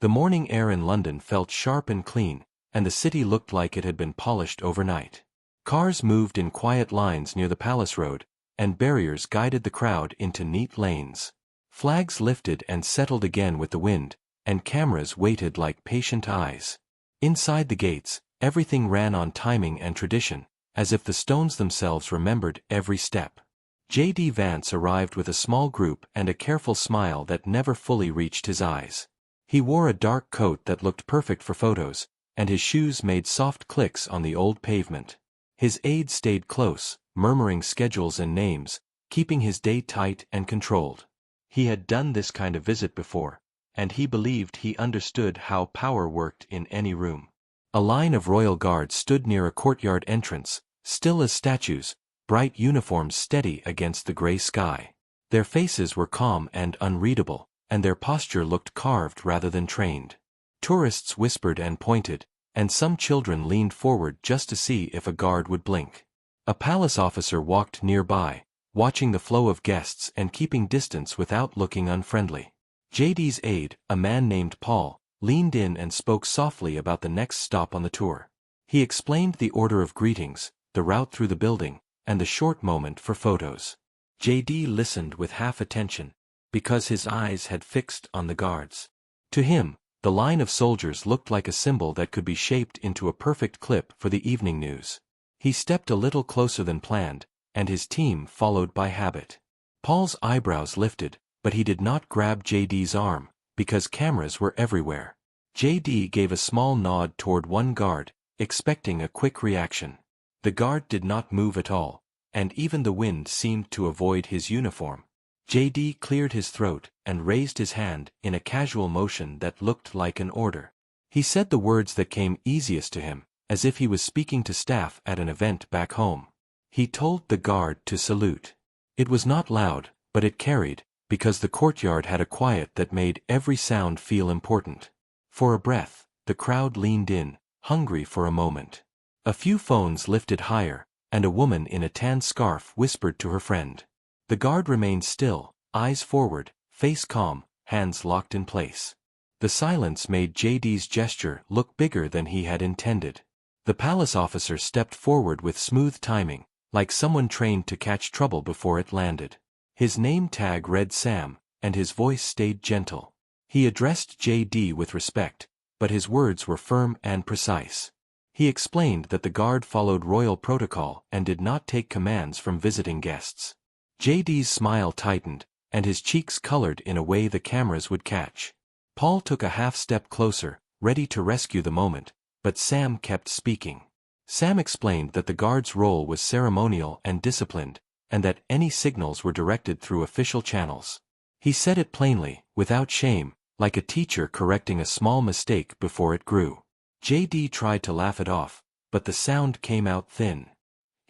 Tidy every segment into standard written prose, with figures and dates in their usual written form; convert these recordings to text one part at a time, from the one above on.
The morning air in London felt sharp and clean, and the city looked like it had been polished overnight. Cars moved in quiet lines near the Palace Road, and barriers guided the crowd into neat lanes. Flags lifted and settled again with the wind, and cameras waited like patient eyes. Inside the gates, everything ran on timing and tradition, as if the stones themselves remembered every step. J.D. Vance arrived with a small group and a careful smile that never fully reached his eyes. He wore a dark coat that looked perfect for photos, and his shoes made soft clicks on the old pavement. His aide stayed close, murmuring schedules and names, keeping his day tight and controlled. He had done this kind of visit before, and he believed he understood how power worked in any room. A line of royal guards stood near a courtyard entrance, still as statues, bright uniforms steady against the gray sky. Their faces were calm and unreadable, and their posture looked carved rather than trained. Tourists whispered and pointed, and some children leaned forward just to see if a guard would blink. A palace officer walked nearby, watching the flow of guests and keeping distance without looking unfriendly. J.D.'s aide, a man named Paul, leaned in and spoke softly about the next stop on the tour. He explained the order of greetings, the route through the building, and the short moment for photos. J.D. listened with half attention, because his eyes had fixed on the guards. To him, the line of soldiers looked like a symbol that could be shaped into a perfect clip for the evening news. He stepped a little closer than planned, and his team followed by habit. Paul's eyebrows lifted, but he did not grab J.D.'s arm, because cameras were everywhere. J.D. gave a small nod toward one guard, expecting a quick reaction. The guard did not move at all, and even the wind seemed to avoid his uniform. J.D. cleared his throat and raised his hand in a casual motion that looked like an order. He said the words that came easiest to him, as if he was speaking to staff at an event back home. He told the guard to salute. It was not loud, but it carried, because the courtyard had a quiet that made every sound feel important. For a breath, the crowd leaned in, hungry for a moment. A few phones lifted higher, and a woman in a tan scarf whispered to her friend. The guard remained still, eyes forward, face calm, hands locked in place. The silence made J.D.'s gesture look bigger than he had intended. The palace officer stepped forward with smooth timing, like someone trained to catch trouble before it landed. His name tag read Sam, and his voice stayed gentle. He addressed J.D. with respect, but his words were firm and precise. He explained that the guard followed royal protocol and did not take commands from visiting guests. J.D.'s smile tightened, and his cheeks colored in a way the cameras would catch. Paul took a half step closer, ready to rescue the moment, but Sam kept speaking. Sam explained that the guard's role was ceremonial and disciplined, and that any signals were directed through official channels. He said it plainly, without shame, like a teacher correcting a small mistake before it grew. J.D. tried to laugh it off, but the sound came out thin.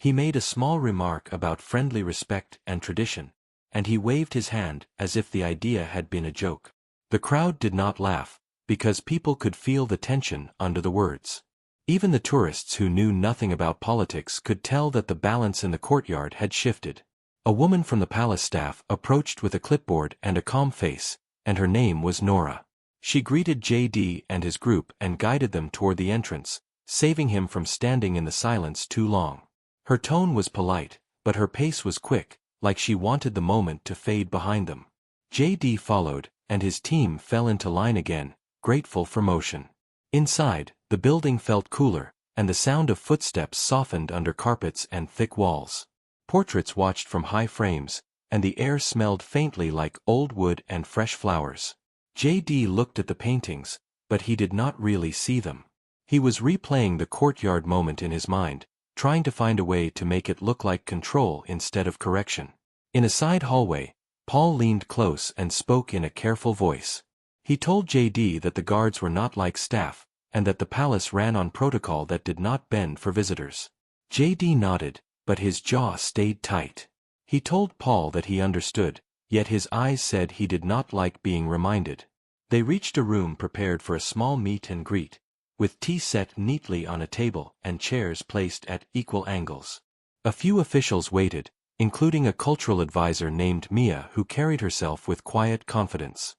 He made a small remark about friendly respect and tradition, and he waved his hand as if the idea had been a joke. The crowd did not laugh, because people could feel the tension under the words. Even the tourists who knew nothing about politics could tell that the balance in the courtyard had shifted. A woman from the palace staff approached with a clipboard and a calm face, and her name was Nora. She greeted J.D. and his group and guided them toward the entrance, saving him from standing in the silence too long. Her tone was polite, but her pace was quick, like she wanted the moment to fade behind them. J.D. followed, and his team fell into line again, grateful for motion. Inside, the building felt cooler, and the sound of footsteps softened under carpets and thick walls. Portraits watched from high frames, and the air smelled faintly like old wood and fresh flowers. J.D. looked at the paintings, but he did not really see them. He was replaying the courtyard moment in his mind, trying to find a way to make it look like control instead of correction. In a side hallway, Paul leaned close and spoke in a careful voice. He told J.D. that the guards were not like staff, and that the palace ran on protocol that did not bend for visitors. J.D. nodded, but his jaw stayed tight. He told Paul that he understood, yet his eyes said he did not like being reminded. They reached a room prepared for a small meet and greet, with tea set neatly on a table and chairs placed at equal angles. A few officials waited, including a cultural advisor named Mia who carried herself with quiet confidence.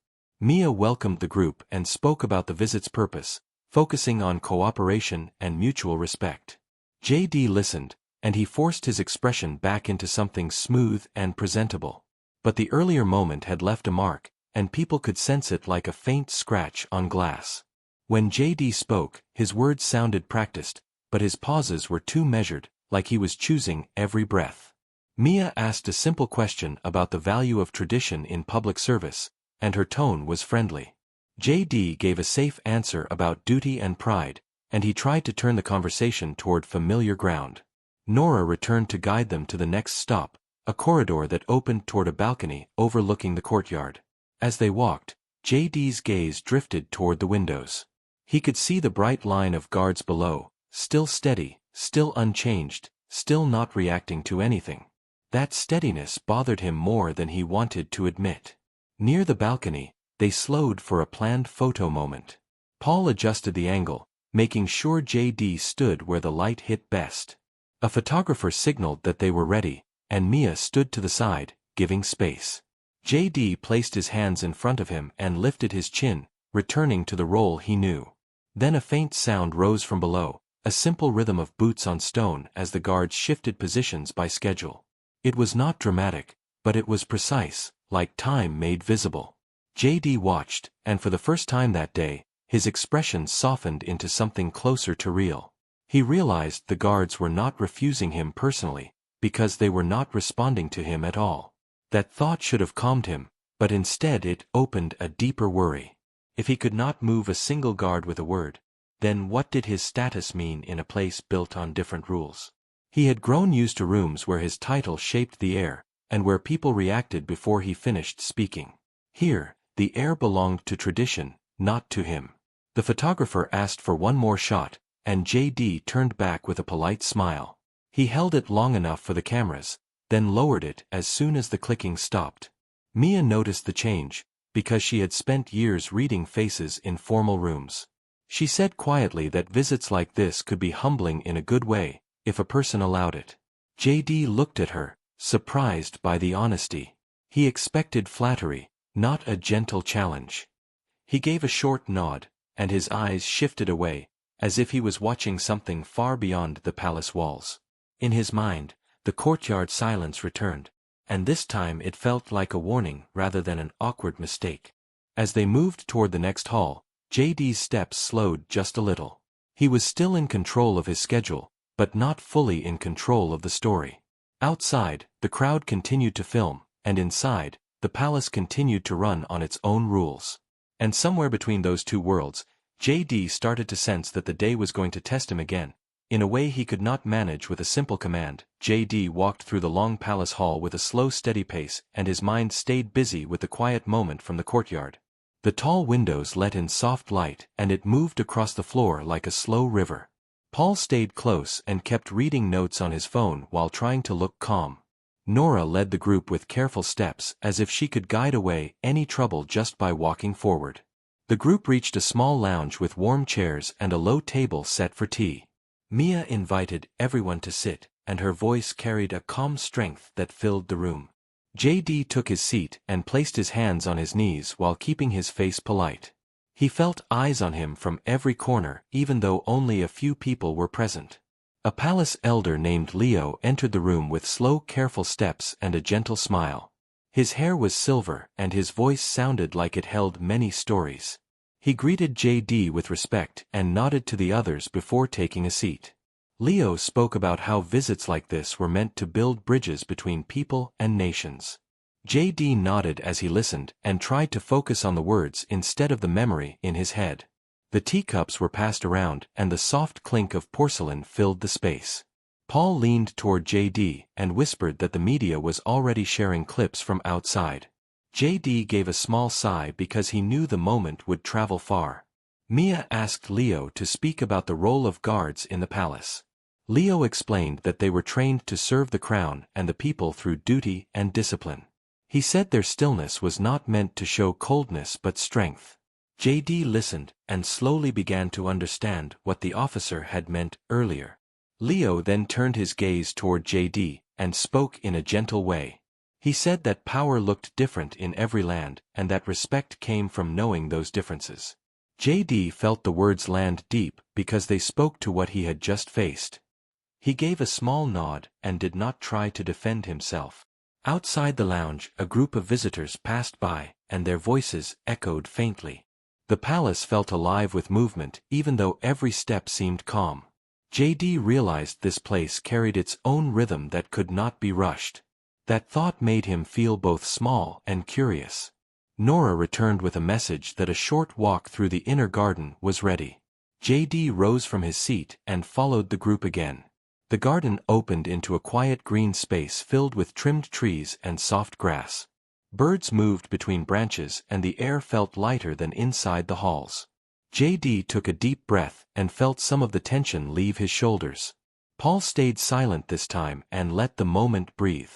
Mia welcomed the group and spoke about the visit's purpose, focusing on cooperation and mutual respect. JD listened, and he forced his expression back into something smooth and presentable. But the earlier moment had left a mark, and people could sense it like a faint scratch on glass. When JD spoke, his words sounded practiced, but his pauses were too measured, like he was choosing every breath. Mia asked a simple question about the value of tradition in public service, and her tone was friendly. JD gave a safe answer about duty and pride, and he tried to turn the conversation toward familiar ground. Nora returned to guide them to the next stop, a corridor that opened toward a balcony overlooking the courtyard. As they walked, JD's gaze drifted toward the windows. He could see the bright line of guards below, still steady, still unchanged, still not reacting to anything. That steadiness bothered him more than he wanted to admit. Near the balcony, they slowed for a planned photo moment. Paul adjusted the angle, making sure JD stood where the light hit best. A photographer signaled that they were ready, and Mia stood to the side, giving space. JD placed his hands in front of him and lifted his chin, returning to the role he knew. Then a faint sound rose from below, a simple rhythm of boots on stone as the guards shifted positions by schedule. It was not dramatic, but it was precise, like time made visible. JD watched, and for the first time that day, his expression softened into something closer to real. He realized the guards were not refusing him personally, because they were not responding to him at all. That thought should have calmed him, but instead it opened a deeper worry. If he could not move a single guard with a word, then what did his status mean in a place built on different rules? He had grown used to rooms where his title shaped the air, and where people reacted before he finished speaking. Here, the air belonged to tradition, not to him. The photographer asked for one more shot, and JD turned back with a polite smile. He held it long enough for the cameras, then lowered it as soon as the clicking stopped. Mia noticed the change, because she had spent years reading faces in formal rooms. She said quietly that visits like this could be humbling in a good way, if a person allowed it. JD looked at her, surprised by the honesty. He expected flattery, not a gentle challenge. He gave a short nod, and his eyes shifted away, as if he was watching something far beyond the palace walls. In his mind, the courtyard silence returned, and this time it felt like a warning rather than an awkward mistake. As they moved toward the next hall, JD's steps slowed just a little. He was still in control of his schedule, but not fully in control of the story. Outside, the crowd continued to film, and inside, the palace continued to run on its own rules. And somewhere between those two worlds, JD started to sense that the day was going to test him again. In a way he could not manage with a simple command. JD walked through the long palace hall with a slow, steady pace, and his mind stayed busy with the quiet moment from the courtyard. The tall windows let in soft light, and it moved across the floor like a slow river. Paul stayed close and kept reading notes on his phone while trying to look calm. Nora led the group with careful steps as if she could guide away any trouble just by walking forward. The group reached a small lounge with warm chairs and a low table set for tea. Mia invited everyone to sit, and her voice carried a calm strength that filled the room. JD took his seat and placed his hands on his knees while keeping his face polite. He felt eyes on him from every corner, even though only a few people were present. A palace elder named Leo entered the room with slow, careful steps and a gentle smile. His hair was silver, and his voice sounded like it held many stories. He greeted JD with respect and nodded to the others before taking a seat. Leo spoke about how visits like this were meant to build bridges between people and nations. JD nodded as he listened and tried to focus on the words instead of the memory in his head. The teacups were passed around, and the soft clink of porcelain filled the space. Paul leaned toward JD and whispered that the media was already sharing clips from outside. JD gave a small sigh because he knew the moment would travel far. Mia asked Leo to speak about the role of guards in the palace. Leo explained that they were trained to serve the crown and the people through duty and discipline. He said their stillness was not meant to show coldness but strength. JD listened and slowly began to understand what the officer had meant earlier. Leo then turned his gaze toward JD and spoke in a gentle way. He said that power looked different in every land and that respect came from knowing those differences. JD felt the words land deep because they spoke to what he had just faced. He gave a small nod and did not try to defend himself. Outside the lounge, a group of visitors passed by, and their voices echoed faintly. The palace felt alive with movement even though every step seemed calm. JD realized this place carried its own rhythm that could not be rushed. That thought made him feel both small and curious. Nora returned with a message that a short walk through the inner garden was ready. JD rose from his seat and followed the group again. The garden opened into a quiet green space filled with trimmed trees and soft grass. Birds moved between branches and the air felt lighter than inside the halls. JD took a deep breath and felt some of the tension leave his shoulders. Paul stayed silent this time and let the moment breathe.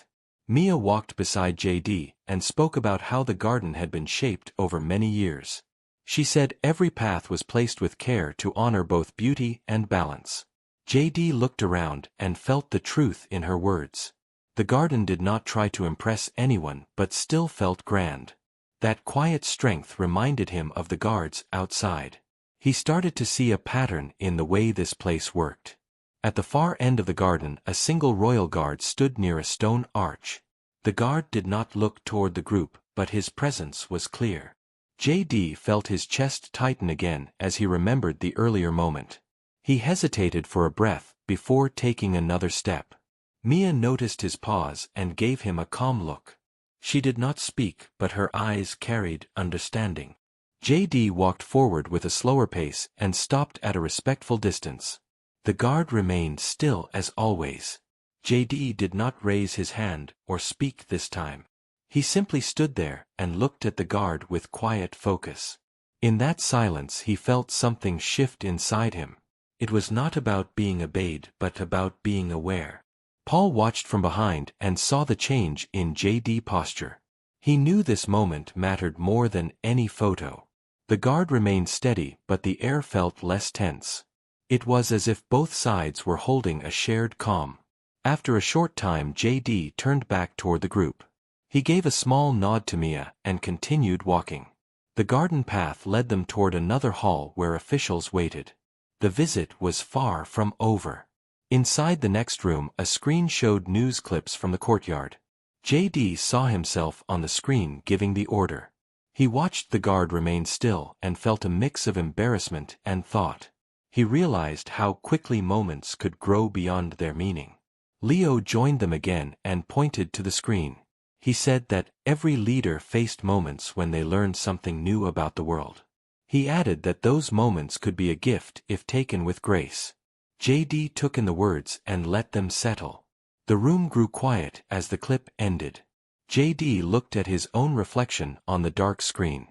Mia walked beside JD and spoke about how the garden had been shaped over many years. She said every path was placed with care to honor both beauty and balance. JD looked around and felt the truth in her words. The garden did not try to impress anyone but still felt grand. That quiet strength reminded him of the guards outside. He started to see a pattern in the way this place worked. At the far end of the garden, a single royal guard stood near a stone arch. The guard did not look toward the group, but his presence was clear. JD felt his chest tighten again as he remembered the earlier moment. He hesitated for a breath before taking another step. Mia noticed his pause and gave him a calm look. She did not speak, but her eyes carried understanding. JD walked forward with a slower pace and stopped at a respectful distance. The guard remained still as always. JD did not raise his hand or speak this time. He simply stood there and looked at the guard with quiet focus. In that silence he felt something shift inside him. It was not about being obeyed but about being aware. Paul watched from behind and saw the change in JD posture. He knew this moment mattered more than any photo. The guard remained steady but the air felt less tense. It was as if both sides were holding a shared calm. After a short time JD turned back toward the group. He gave a small nod to Mia and continued walking. The garden path led them toward another hall where officials waited. The visit was far from over. Inside the next room a screen showed news clips from the courtyard. JD saw himself on the screen giving the order. He watched the guard remain still and felt a mix of embarrassment and thought. He realized how quickly moments could grow beyond their meaning. Leo joined them again and pointed to the screen. He said that every leader faced moments when they learned something new about the world. He added that those moments could be a gift if taken with grace. JD took in the words and let them settle. The room grew quiet as the clip ended. JD looked at his own reflection on the dark screen.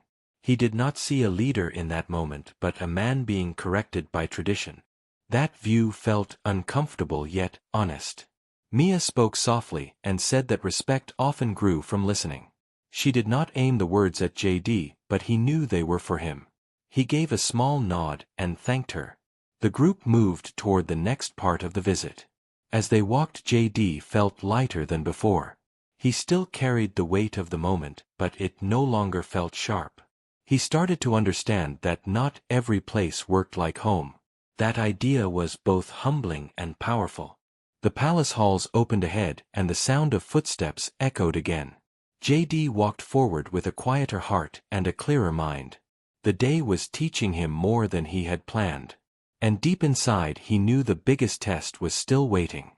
He did not see a leader in that moment but a man being corrected by tradition. That view felt uncomfortable yet honest. Mia spoke softly and said that respect often grew from listening. She did not aim the words at JD, but he knew they were for him. He gave a small nod and thanked her. The group moved toward the next part of the visit. As they walked, JD felt lighter than before. He still carried the weight of the moment, but it no longer felt sharp. He started to understand that not every place worked like home. That idea was both humbling and powerful. The palace halls opened ahead and the sound of footsteps echoed again. JD walked forward with a quieter heart and a clearer mind. The day was teaching him more than he had planned. And deep inside he knew the biggest test was still waiting.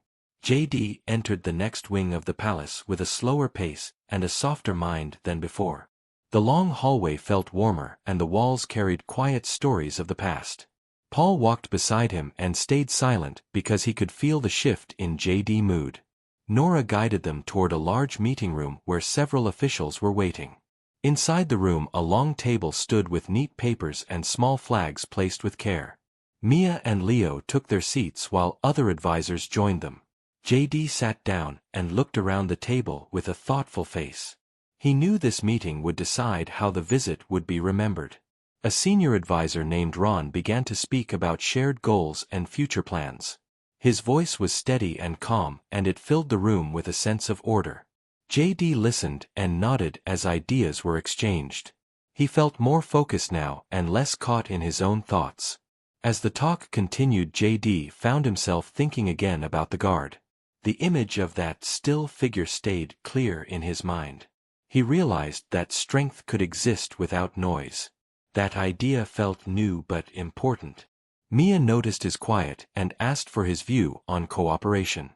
JD entered the next wing of the palace with a slower pace and a softer mind than before. The long hallway felt warmer and the walls carried quiet stories of the past. Paul walked beside him and stayed silent because he could feel the shift in JD mood. Nora guided them toward a large meeting room where several officials were waiting. Inside the room a long table stood with neat papers and small flags placed with care. Mia and Leo took their seats while other advisors joined them. JD sat down and looked around the table with a thoughtful face. He knew this meeting would decide how the visit would be remembered. A senior advisor named Ron began to speak about shared goals and future plans. His voice was steady and calm, and it filled the room with a sense of order. JD listened and nodded as ideas were exchanged. He felt more focused now and less caught in his own thoughts. As the talk continued, JD found himself thinking again about the guard. The image of that still figure stayed clear in his mind. He realized that strength could exist without noise. That idea felt new but important. Mia noticed his quiet and asked for his view on cooperation.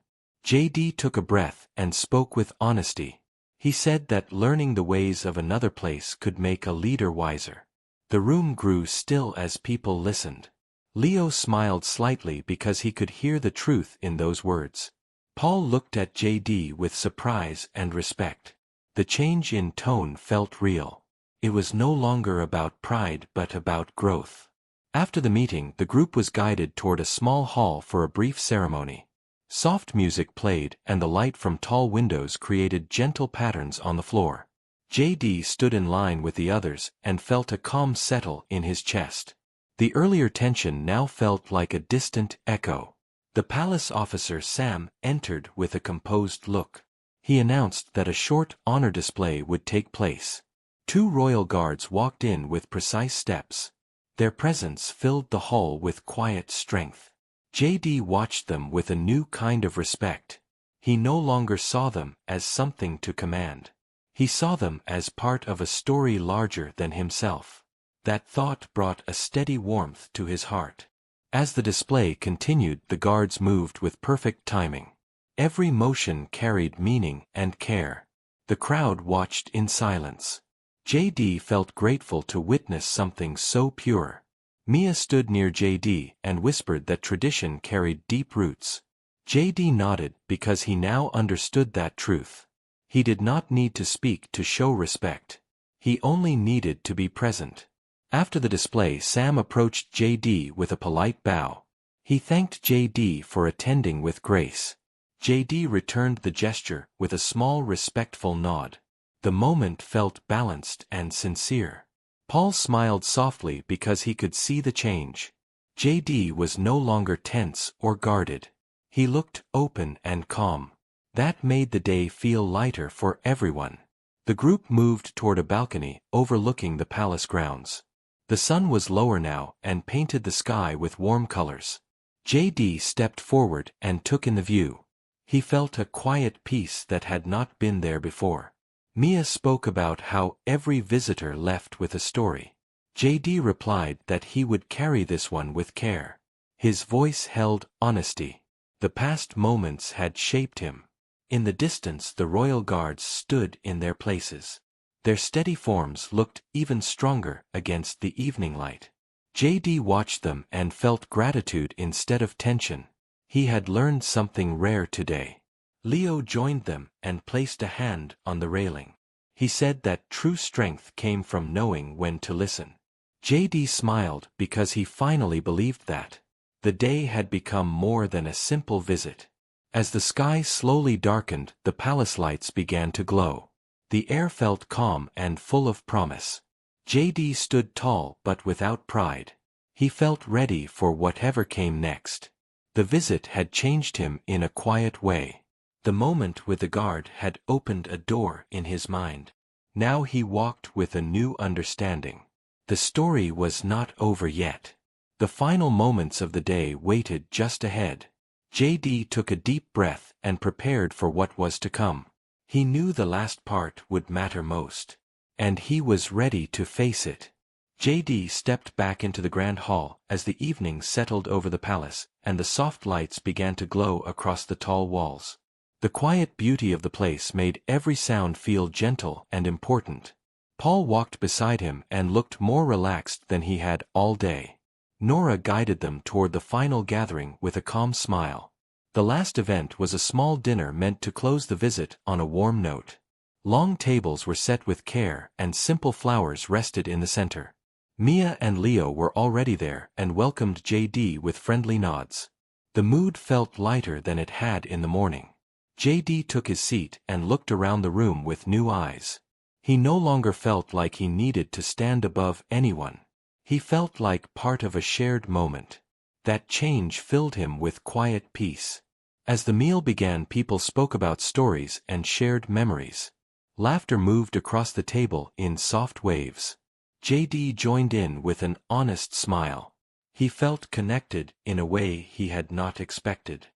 JD took a breath and spoke with honesty. He said that learning the ways of another place could make a leader wiser. The room grew still as people listened. Leo smiled slightly because he could hear the truth in those words. Paul looked at JD with surprise and respect. The change in tone felt real. It was no longer about pride but about growth. After the meeting, the group was guided toward a small hall for a brief ceremony. Soft music played and the light from tall windows created gentle patterns on the floor. JD stood in line with the others and felt a calm settle in his chest. The earlier tension now felt like a distant echo. The palace officer Sam entered with a composed look. He announced that a short honor display would take place. 2 royal guards walked in with precise steps. Their presence filled the hall with quiet strength. JD watched them with a new kind of respect. He no longer saw them as something to command. He saw them as part of a story larger than himself. That thought brought a steady warmth to his heart. As the display continued, the guards moved with perfect timing. Every motion carried meaning and care. The crowd watched in silence. JD felt grateful to witness something so pure. Mia stood near JD and whispered that tradition carried deep roots. JD nodded because he now understood that truth. He did not need to speak to show respect. He only needed to be present. After the display, Sam approached JD with a polite bow. He thanked JD for attending with grace. JD returned the gesture with a small respectful nod. The moment felt balanced and sincere. Paul smiled softly because he could see the change. JD was no longer tense or guarded. He looked open and calm. That made the day feel lighter for everyone. The group moved toward a balcony overlooking the palace grounds. The sun was lower now and painted the sky with warm colors. JD stepped forward and took in the view. He felt a quiet peace that had not been there before. Mia spoke about how every visitor left with a story. JD replied that he would carry this one with care. His voice held honesty. The past moments had shaped him. In the distance, the royal guards stood in their places. Their steady forms looked even stronger against the evening light. JD watched them and felt gratitude instead of tension. He had learned something rare today. Leo joined them and placed a hand on the railing. He said that true strength came from knowing when to listen. JD smiled because he finally believed that. The day had become more than a simple visit. As the sky slowly darkened, the palace lights began to glow. The air felt calm and full of promise. JD stood tall but without pride. He felt ready for whatever came next. The visit had changed him in a quiet way. The moment with the guard had opened a door in his mind. Now he walked with a new understanding. The story was not over yet. The final moments of the day waited just ahead. JD took a deep breath and prepared for what was to come. He knew the last part would matter most. And he was ready to face it. JD stepped back into the grand hall as the evening settled over the palace, and the soft lights began to glow across the tall walls. The quiet beauty of the place made every sound feel gentle and important. Paul walked beside him and looked more relaxed than he had all day. Nora guided them toward the final gathering with a calm smile. The last event was a small dinner meant to close the visit on a warm note. Long tables were set with care and simple flowers rested in the center. Mia and Leo were already there and welcomed JD with friendly nods. The mood felt lighter than it had in the morning. JD took his seat and looked around the room with new eyes. He no longer felt like he needed to stand above anyone. He felt like part of a shared moment. That change filled him with quiet peace. As the meal began, people spoke about stories and shared memories. Laughter moved across the table in soft waves. JD joined in with an honest smile. He felt connected in a way he had not expected.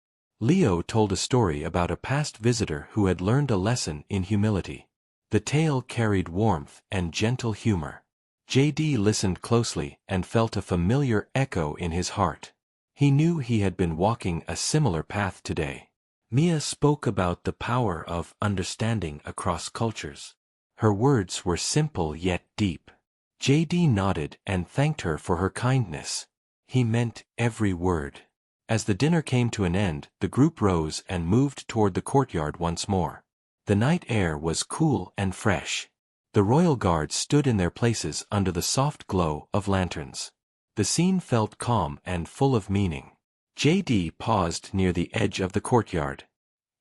Leo told a story about a past visitor who had learned a lesson in humility. The tale carried warmth and gentle humor. JD listened closely and felt a familiar echo in his heart. He knew he had been walking a similar path today. Mia spoke about the power of understanding across cultures. Her words were simple yet deep. JD nodded and thanked her for her kindness. He meant every word. As the dinner came to an end, the group rose and moved toward the courtyard once more. The night air was cool and fresh. The royal guards stood in their places under the soft glow of lanterns. The scene felt calm and full of meaning. JD paused near the edge of the courtyard.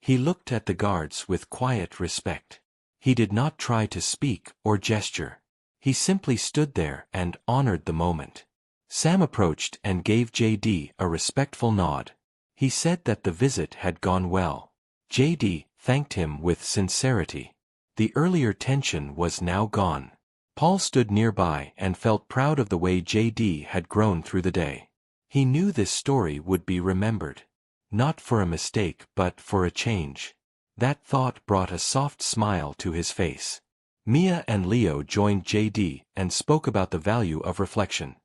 He looked at the guards with quiet respect. He did not try to speak or gesture. He simply stood there and honored the moment. Sam approached and gave JD a respectful nod. He said that the visit had gone well. JD thanked him with sincerity. The earlier tension was now gone. Paul stood nearby and felt proud of the way JD had grown through the day. He knew this story would be remembered. Not for a mistake but for a change. That thought brought a soft smile to his face. Mia and Leo joined JD and spoke about the value of reflection.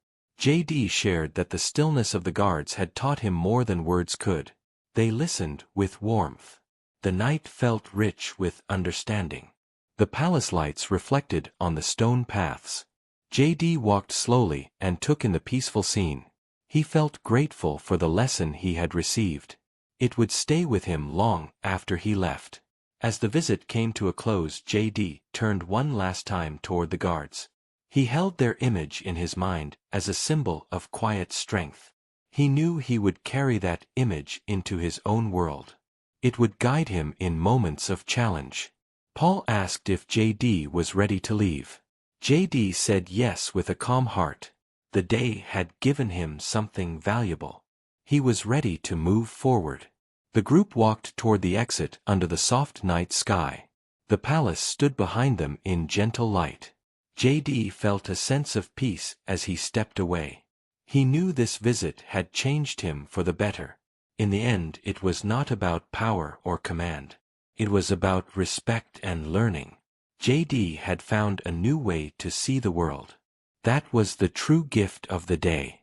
JD shared that the stillness of the guards had taught him more than words could. They listened with warmth. The night felt rich with understanding. The palace lights reflected on the stone paths. JD walked slowly and took in the peaceful scene. He felt grateful for the lesson he had received. It would stay with him long after he left. As the visit came to a close, JD turned one last time toward the guards. He held their image in his mind as a symbol of quiet strength. He knew he would carry that image into his own world. It would guide him in moments of challenge. Paul asked if JD was ready to leave. JD said yes with a calm heart. The day had given him something valuable. He was ready to move forward. The group walked toward the exit under the soft night sky. The palace stood behind them in gentle light. JD felt a sense of peace as he stepped away. He knew this visit had changed him for the better. In the end, it was not about power or command. It was about respect and learning. JD had found a new way to see the world. That was the true gift of the day.